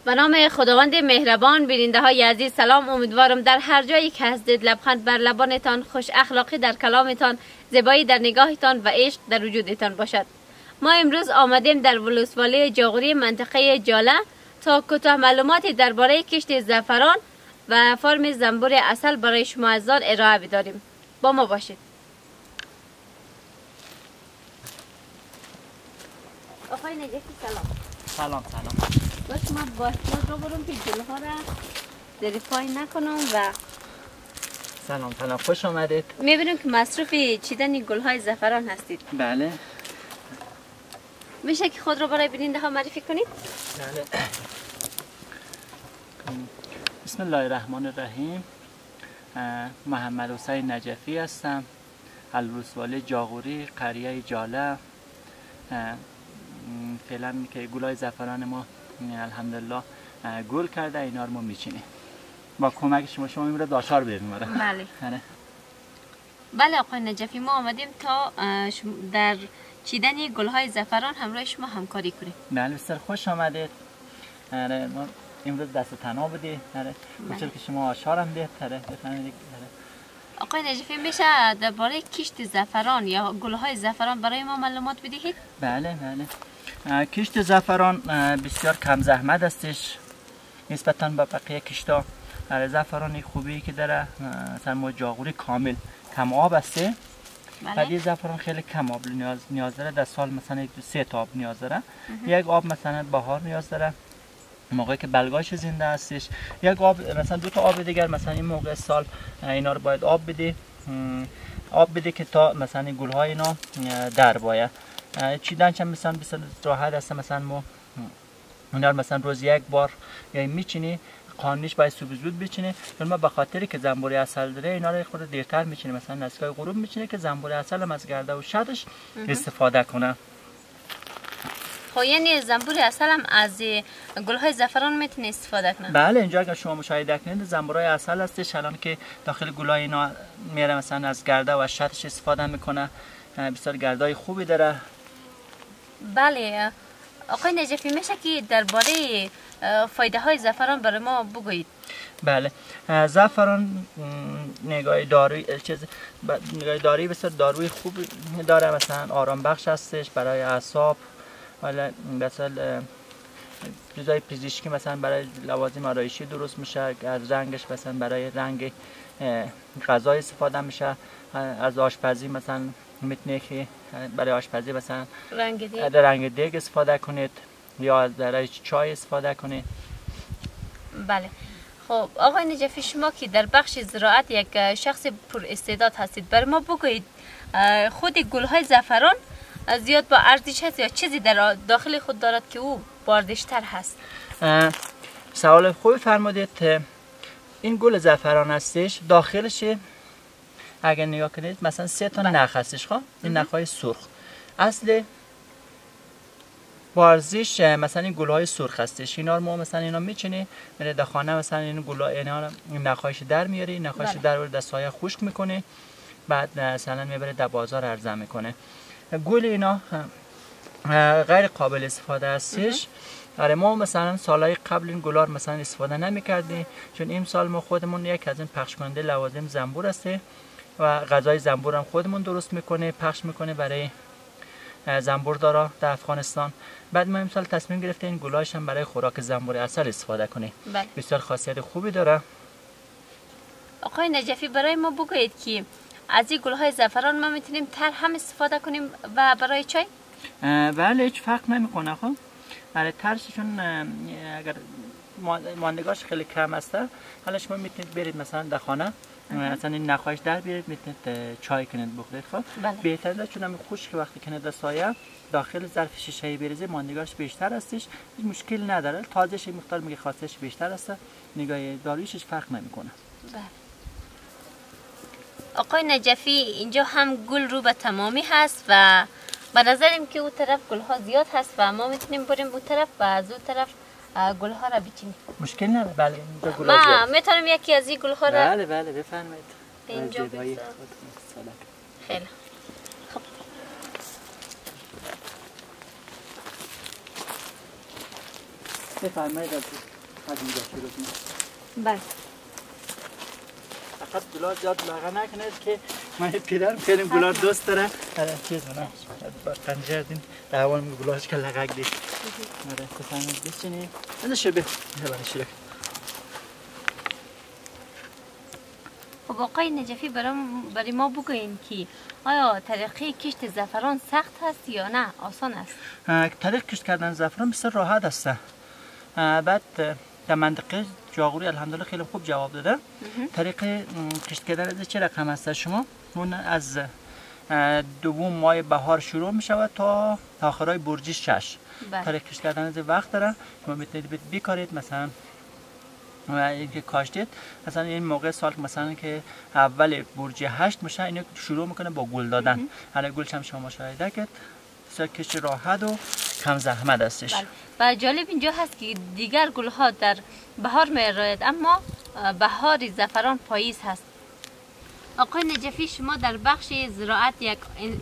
به نام خداوند مهربان. بیننده های عزیز سلام، امیدوارم در هر جایی که هستید لبخند بر لبانتان، خوش اخلاقی در کلامتان، زیبایی در نگاهتان و عشق در وجودتان باشد. ما امروز آمدیم در ولسوالی جاغوری منطقه جاله تا کوتاه معلوماتی درباره کشت زعفران و فرم زنبور عسل برای شما عزیزان ارائه بداریم. با ما باشید. آقای نجفی سلام. سلام. باش ما با احتیاط رو برم که گلها را زیر پای نکنم و سلام خوش آمدید. میبینم که مصروف چیدن گلهای زعفران هستید. بله. میشه که خود رو برای بیننده ها معرفی کنید؟ بله. بسم الله الرحمن الرحیم. محمد حسین نجفی هستم، ولسوالی جاغوری قریه جاله. فعلا که گلهای زعفران ما الحمدلله گل کرده، اینا رو ما میچینیم با کمک شما این رو داشار بدیم. بله آقای نجفی، ما آمدیم تا در چیدن گلهای زعفران همراه شما همکاری کنیم. بله بسیار خوش آمدید. ما امروز دست تنها بودی. بچه که شما آشار هم دید. بفرمایید. آقای نجفی میشه درباره کشت زعفران یا گلهای زعفران برای ما معلومات بدهید؟ بله. کشت زعفران بسیار کم زحمت استش نسبتا به بقیه کشتا. زعفران خوبی که داره، مثلا ما جاغوری کامل کم آب هسته. بعد یه زعفران خیلی کم آب نیاز داره، در سال مثلا 3 تا آب نیاز داره. یک آب مثلا بهار نیاز داره، موقعی که بلگاش زنده هستش. یک آب مثلا 2 تا آب دیگر مثلا این موقع سال اینا رو باید آب بده که تا مثلا گل‌های اینا در باید چیدن چند مثلا راحت است. مثلا ما اینا مثلا روز یک بار یا میچینی، قانونیش باید صبح زود بچینه، چون ما به خاطری که زنبور عسل داره اینا رو خود دیرتر میچینه، مثلا نسکای غروب میچینه که زنبور عسل هم از گرده و شدش استفاده کنه. خب یعنی زنبور عسل هم از گلهای زعفران میتونه استفاده کنه؟ بله، اینجا اگر شما مشاهده کنید زنبورای عسل هستش الان که داخل گلای اینا میره، مثلا از گرده و شدش استفاده میکنه. بسیار گردای خوبی داره. بله آقای نجفی، میشه که درباره فایده های زعفران برای ما بگویید؟ بله، زعفران نگاه دارویی بسیار داروی خوب داره، مثلا آرام بخش هستش برای اعصاب، ولی مثلا چیزای پزشکی مثلا برای لوازم آرایشی درست میشه. از رنگش مثلا برای رنگ غذا استفاده میشه. از آشپزی مثلا میتونه که برای آشپزی مثلا رنگ دیگ استفاده کنید یا از برای چای استفاده کنید. بله. خب آقای نجفی، شما که در بخش زراعت یک شخص پر استعداد هستید، برای ما بگویید خود گلهای زعفران زیاد با ارزش هست یا چیزی در داخل خود دارد که او با ارزش‌تر هست؟ سوال خوبی فرمودید. این گل زعفران هستش، داخلش اگر نگاه کنید مثلا 3 تا نخ هستش. خب این نخ‌های سرخ اصل ارزش مثلا این گل‌های سرخ هستش. اینا رو ما مثلا اینا میچینه میره در خانه، مثلا این گل‌ها اینا نخ‌هاش در میاری، نخ‌هاش در در سایه خشک میکنه، بعد مثلا میبره در بازار عرضه میکنه. گل اینا غیر قابل استفاده هستش. ما مثلا سالهای قبل این گلار مثلا استفاده نمی‌کردیم، چون این سال ما خودمون یک از این پخش کننده لوازم زنبور هسته و غذای زنبور هم خودمون درست میکنه، پخش میکنه برای زنبوردارا در افغانستان. بعد ما امسال تصمیم گرفتیم این گلاش هم برای خوراک زنبور عسل استفاده کنیم. بسیار خاصیت خوبی داره. آقای نجفی، برای ما بگویید که از این گلهای زعفران ما میتونیم تر هم استفاده کنیم و برای چای؟ بله، هیچ فرق نمیکنه. خب برای ترششون اگر ماندگاش خیلی کم هسته، حالا شما میتونید برید مثلا در خانه مثلا این نخواهش در بیارید، میتونید چای کنید بخورید. خب بهتره، چون همین خشک وقتی کنید در سایه داخل ظرف شیشه‌ای بریزه ماندگاش بیشتر هستش، هیچ مشکل نداره. تازهش مقدار میگه خاصش بیشتر هست، نگاه دارویش فرق نمیکنه. بله. آقای نجفی، اینجا هم گل رو به تمامی هست و به نظرم که اون طرف گل ها زیاد هست و ما میتونیم بریم اون طرف و از اون طرف گل ها را بچینیم. مشکل نداره. بله، اینجا گل ها زیاد. ما میتونم یکی از این گل ها را بله بفرمایید. اینجا خیلی خب. بفرمایید. از اینجا شروع کنیم. بله. فقط گلار زیاد لاغه نکنید که من پدرم خیلی گلار دوست داره. چیز منم با قنجر دین دوام گلارش که لغک دید. آره تفهمید بچینی. از شبه هلا شروع. خب آقای نجفی برای ما بگوین که آیا طریقه کشت زعفران سخت هست یا نه آسان است؟ طریق کشت کردن زعفران بسیار راحت است. بعد در منطقه جاغوری الحمدلله خیلی خوب جواب داده. طریق کشت کردن از چه رقم است شما؟ اون از دوم ماه بهار شروع می شود تا آخرای برج 6. طریق کشت کردن از وقت داره. شما میتونید بکارید مثلا اینکه کاشتید مثلا این موقع سال که مثلا که اول برج 8 میشه اینو شروع میکنه با گل دادن. حالا گلش هم شما مشاهده کرد. بسیار کشت راحت و کم زحمت هستش. و جالب اینجا هست که دیگر گلها در بهار می‌رآید اما بهار زعفران پاییز هست. آقای نجفی شما در بخش زراعت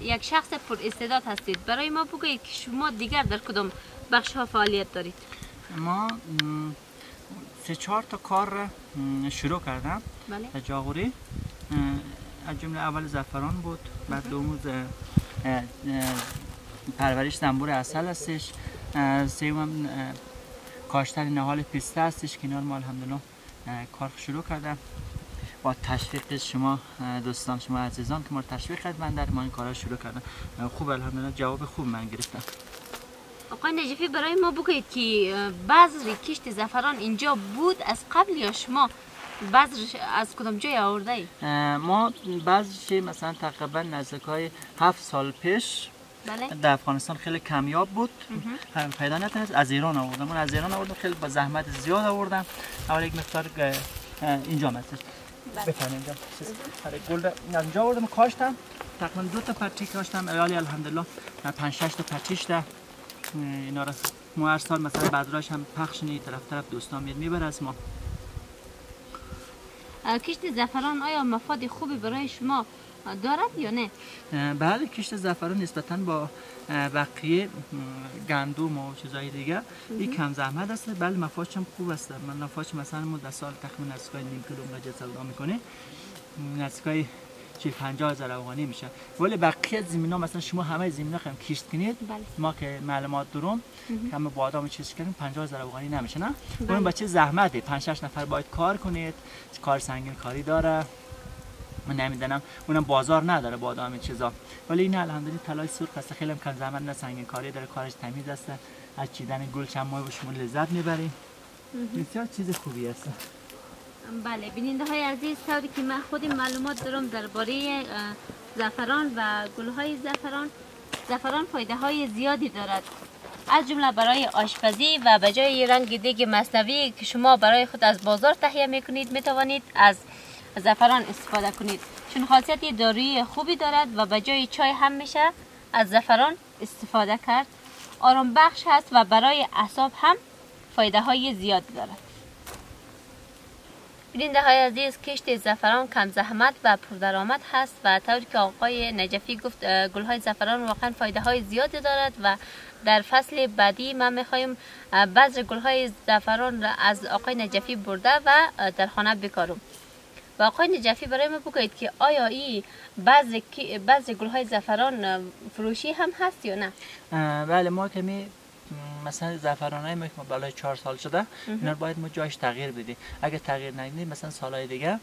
یک شخص پر استعداد هستید. برای ما بگویید که شما دیگر در کدام بخش ها فعالیت دارید؟ ما 3-4 تا کار شروع کردم. در جاغوری از جمله اول زعفران بود، بعد دوم پرورش زنبور عسل هستش، سوم کاشتن نهال پیسته هستش که اینا ما الحمدلله کار شروع کردم با تشویق شما دوستان، شما عزیزان که ما تشویق کردید من در ما این کارا شروع کردم. خوب الحمدلله جواب خوب من گرفتم. آقای نجفی برای ما بگویید که بذر کشت زعفران اینجا بود از قبل یا شما بذر از کدام جای آورده اید؟ ما بذرش مثلا تقریبا نزدیکای 7 سال پیش در افغانستان خیلی کمیاب بود. پیدا نتونست از ایران آوردم. من از ایران آوردم، خیلی با زحمت زیاد آوردم. اول یک مقدار اینجا هستش. بفرمایید اینجا. گل از اینجا آوردم کاشتم. تقریبا 2 تا پرچه کاشتم. ولی الحمدلله 5-6 تا پرچه‌اش ده. اینا را ما هر سال مثلا بذراش هم پخش نی طرف دوستان میبره از ما. کشت زعفران آیا مفاد خوبی برای شما دارد یا نه؟ بله کشت زعفران نسبتاً با بقیه گندم و چیزهای دیگه این کم زحمت است. بله مفادش هم خوب است. من مفادش مثلا ما در سال تقریبا نزدیک 0.5 کیلومتر سودا میکنه، نزدیک 50,000 افغانی میشه. ولی بقیه زمینا مثلا شما همه زمینا هم کشت کنید ما که معلومات دارم که همه بادام چیز کنیم 50,000 افغانی نمیشه نه. اون بچه زحمته 5-6 نفر باید کار کنید، کار سنگین کاری داره. من نمیدونم اونم بازار نداره بادام این چیزا، ولی این الحمدلله طلای سرخ است، خیلی هم کم زحمت نه، سنگین کاری داره، کارش تمیز است. از چیدن گل چند ماه شما لذت میبرید. بسیار چیز خوبی است. بله بیننده های عزیز، طوری که من خودم معلومات دارم درباره زعفران و گل های زعفران فایده های زیادی دارد، از جمله برای آشپزی و به جای رنگ دیگ مصنوعی که شما برای خود از بازار تهیه میکنید میتوانید از زعفران استفاده کنید، چون خاصیت دارویی خوبی دارد و به جای چای هم میشه از زعفران استفاده کرد. آرام بخش هست و برای اعصاب هم فایده های زیادی دارد. بیننده های عزیز، کشت زعفران کم زحمت و پردرآمد هست و طوری که آقای نجفی گفت گل های زعفران واقعا فایده های زیادی دارد و در فصل بعدی من میخوایم بذر گل های زعفران را از آقای نجفی برده و در خانه بکارم. و آقای نجفی برای ما بگویید که آیا این بذر گل های زعفران فروشی هم هست یا نه؟ بله ما کمی مثلا زعفرانای ما بالای 4 سال شده اینا باید ما جایش تغییر بدیم. اگه تغییر ندیم مثلا سالهای دیگه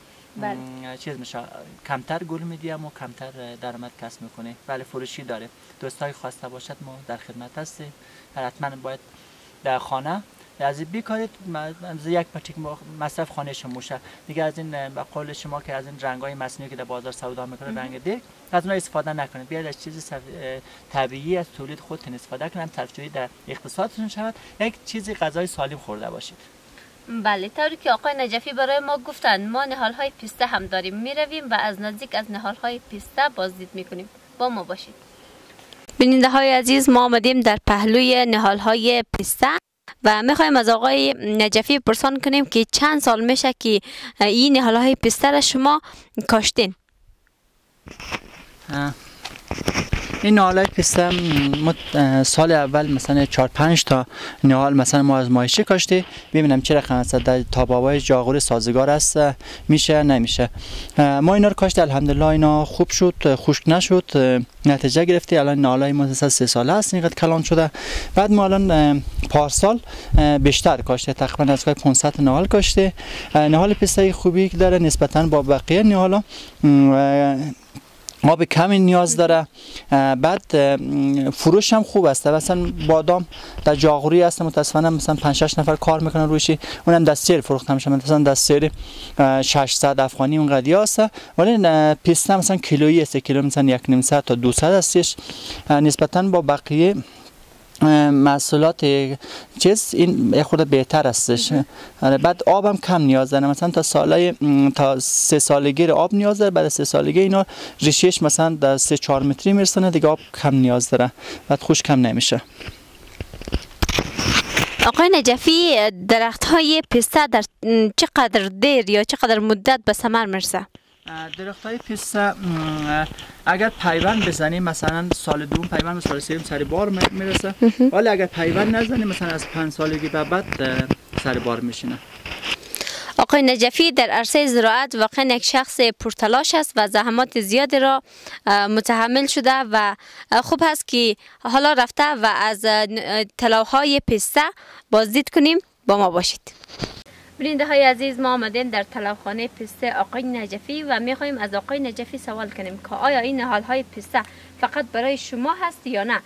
چیز میشه، کمتر گل میدیم و کمتر درآمد کسب میکنه. بله فروشی داره. دوستای خواسته باشد ما در خدمت هستیم. حتما باید در خانه از این بیکارید یک پرچه مصرف خانه شما باشه دیگه. از این به قول شما که از این رنگ‌های مصنوعی که در بازار سودا میکنه رنگ دیگ از اونها استفاده نکنید. بیاید از چیز طبیعی از تولید خودتون استفاده کنید، صرفه‌جویی در اقتصادتون شود، یک چیزی غذای سالم خورده باشید. بله طوری که آقای نجفی برای ما گفتن ما نهال‌های پیسته هم داریم، میرویم و از نزدیک از نهال‌های پیسته بازدید میکنیم. با ما باشید. بیننده های عزیز، ما آمدیم در پهلوی نهال‌های پیسته و میخوایم از آقای نجفی پرسان کنیم که چند سال میشه که این نهال‌های پیسته را شما کاشتین؟ این نهالای پسته سال اول مثلا 4-5 تا نهال مثلا ما آزمایشی کاشته ببینم چه رقم است، در تاباوای جاغور سازگار است میشه نمیشه. ما اینا رو کاشته الحمدلله اینا خوب شد، خشک نشد، نتیجه گرفته. الان نهالای ما 3 ساله است اینقدر کلان شده. بعد ما الان پارسال بیشتر کاشته، تقریبا از 500 نهال کاشته. نهال پسته خوبی که داره نسبتا با بقیه نهالا آب کمی نیاز داره. بعد فروش هم خوب است. مثلا بادام در جاغوری است متاسفانه مثلا 5-6 نفر کار میکنن روشی، اونم دستیر فروخته میشه، مثلا دستیر 600 افغانی اون قضیه است. ولی پسته مثلا کیلویی است، کیلو مثلا 1.5 تا 200 استش. نسبتا با بقیه محصولات چیز این خود بهتر استش. بعد آبم کم نیاز داره، مثلا تا 3 سالگی آب نیاز داره. بعد از 3 سالگی اینا ریشش مثلا در 3-4 متری میرسونه دیگه، آب کم نیاز داره، بعد خشک کم نمیشه. آقای نجفی، درخت های پسته در چقدر دیر یا چقدر مدت به ثمر میرسه؟ درخت های پسته اگر پیوند بزنیم مثلا سال دوم پیوند، سال سوم سر بار میرسه. ولی اگر پیوند نزنیم مثلا از 5 سالگی به بعد سر بار میشینه. آقای نجفی در عرصه زراعت واقعا یک شخص پرتلاش است و زحمات زیادی را متحمل شده و خوب است که حالا رفته و از تلاوهای پسته بازدید کنیم. با ما باشید. بیننده های عزیز، ما آمدیم در تلاوخانه پسته آقای نجفی و میخوایم از آقای نجفی سوال کنیم که آیا این نهال های پسته فقط برای شما هست یا نه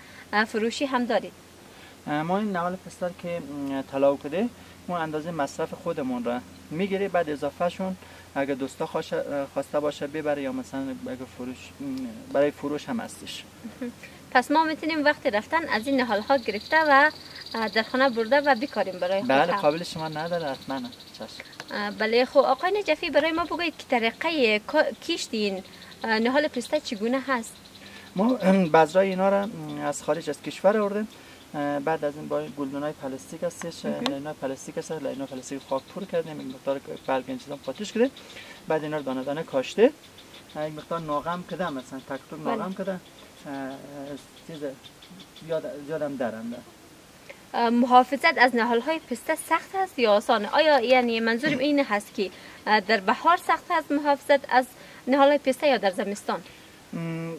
فروشی هم دارید؟ ما این نهال پسته که طلاو کده ما اندازه مصرف خودمون را میگیره، بعد اضافه شون اگه دوستا خواسته باشه ببره یا مثلا اگه برای فروش هم هستش. پس ما میتونیم وقتی رفتن از این نهال ها گرفته و در خانه برده و بکاریم برای خود. بله، قابل شما نداره حتما. بله. خب آقای نجفی، برای ما بگویید که طریقه کشت این نهال پسته چگونه هست؟ ما بذرای اینا را از خارج از کشور آوردیم. بعد از این با گلدونای پلاستیک هستش، لاینا پلاستیک هست، لاینا پلاستیک خاک پر کردیم، این مقدار برگ این چیزا قاطیش کردیم. بعد اینا رو دانه دانه کاشته، یک مقدار ناغم کردم، مثلا تک تک ناغم کردم. چیز یادم درنده. محافظت از نهال های پسته سخت است یا آسانه؟ آیا یعنی منظورم این هست که در بهار سخت است محافظت از نهال های پسته یا در زمستان؟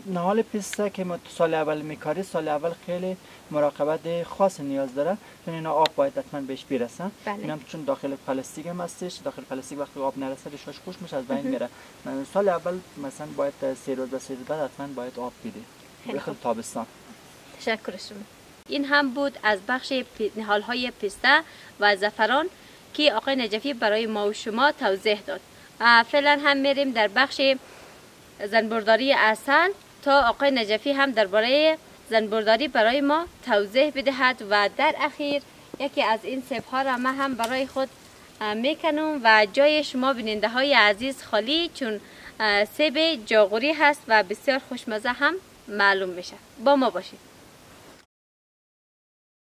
نهال پسته که ما سال اول میکاری، سال اول خیلی مراقبت خاص نیاز داره، چون اینا آب باید حتما بهش برسن. اینا چون داخل پلاستیک هم هستش، داخل پلاستیک وقتی آب نرسه ریشاش خشک میشه، از بین میره. سال اول مثلا باید 3 روز به 3 روز بعد حتما باید آب بده داخل تابستان. تشکر شما. این هم بود از بخش نهال های پسته و زعفران که آقای نجفی برای ما و شما توضیح داد. فعلا هم میریم در بخش زنبورداری عسل تا آقای نجفی هم درباره زنبورداری برای ما توضیح بدهد و در اخیر یکی از این سیب ها را ما هم برای خود میکنم و جای شما بیننده های عزیز خالی، چون سیب جاغوری هست و بسیار خوشمزه هم معلوم میشه. با ما باشید.